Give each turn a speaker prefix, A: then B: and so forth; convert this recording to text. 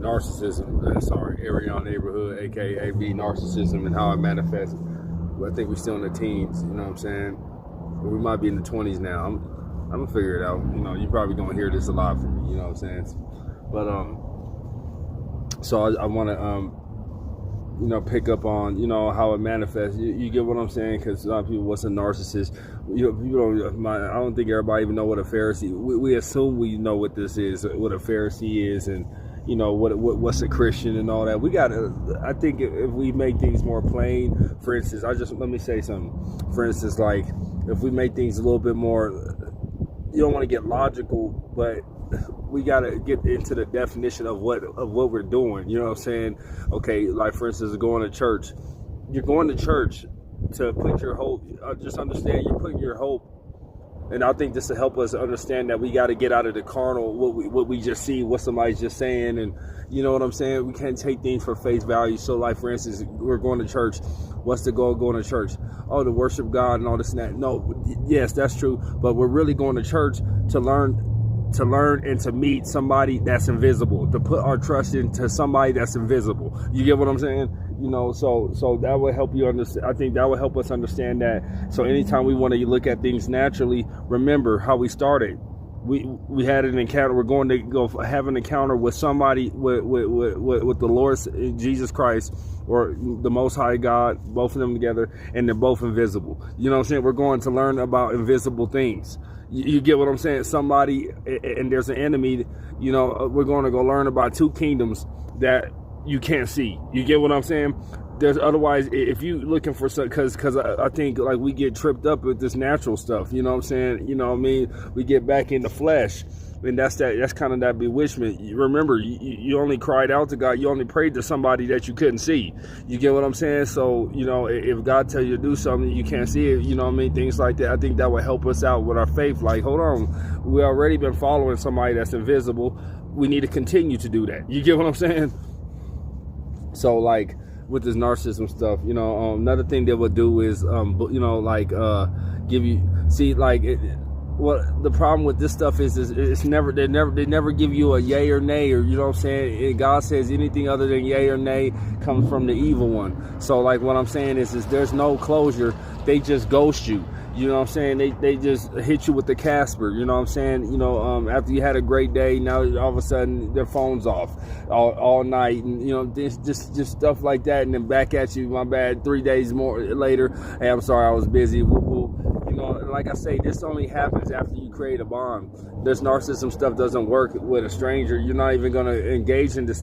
A: narcissism. Area on neighborhood, aka narcissism, and how it manifests. But I think we're still in the teens. You know what I'm saying? Or we might be in the 20s now. I'm gonna figure it out. You know, you're probably gonna hear this a lot from me. You know what I'm saying? But so I want to pick up on how it manifests. You get what I'm saying? Because a lot of people, what's a narcissist? People don't. I don't think everybody even know what a Pharisee. We assume we know what this is, what a Pharisee is, and what's a Christian and all that. We gotta. I think if we make things more plain, for instance, let me say something. For instance, like if we make things a little bit more, you don't want to get logical, but we gotta get into the definition of what we're doing. You know what I'm saying? Okay, like for instance, going to church. You're going to church to put your hope. Just understand, you're putting your hope. And I think this will help us understand that we got to get out of the carnal, what we just see, what somebody's just saying, and you know what I'm saying. We can't take things for face value. So, like for instance, we're going to church. What's the goal of going to church? Oh, to worship God and all this and that. No, yes, that's true. But we're really going to church to learn and to meet somebody that's invisible, to put our trust into somebody that's invisible. You get what I'm saying? So that will help you understand. I think that will help us understand that. So anytime we want to look at things naturally, remember how we started. We had an encounter. We're going to go have an encounter with somebody, with the Lord Jesus Christ, or the Most High God, both of them together, and they're both invisible. You know what I'm saying? We're going to learn about invisible things. You get what I'm saying? Somebody, and there's an enemy, we're going to go learn about two kingdoms that you can't see. You get what I'm saying? There's otherwise, if you looking for some, because I think like we get tripped up with this natural stuff. You know what I'm saying? You know what I mean? We get back in the flesh. And that's kind of that bewitchment. Remember, you only cried out to God. You only prayed to somebody that you couldn't see. You get what I'm saying? So, if God tells you to do something, you can't see it. You know what I mean? Things like that. I think that will help us out with our faith. Like, hold on. We already been following somebody that's invisible. We need to continue to do that. You get what I'm saying? So, like, with this narcissism stuff, another thing they would do is, give you, see, like, the problem with this stuff is they never give you a yay or nay, or you know what I'm saying. And God says anything other than yay or nay comes from the evil one. So like what I'm saying is there's no closure. They just ghost you. You know what I'm saying? They just hit you with the Casper. You know what I'm saying? After you had a great day, now all of a sudden their phone's off all night, and just stuff like that, and then back at you. My bad. 3 days more later. Hey, I'm sorry, I was busy. Like I say, this only happens after you create a bond. This narcissism stuff doesn't work with a stranger. You're not even going to engage in this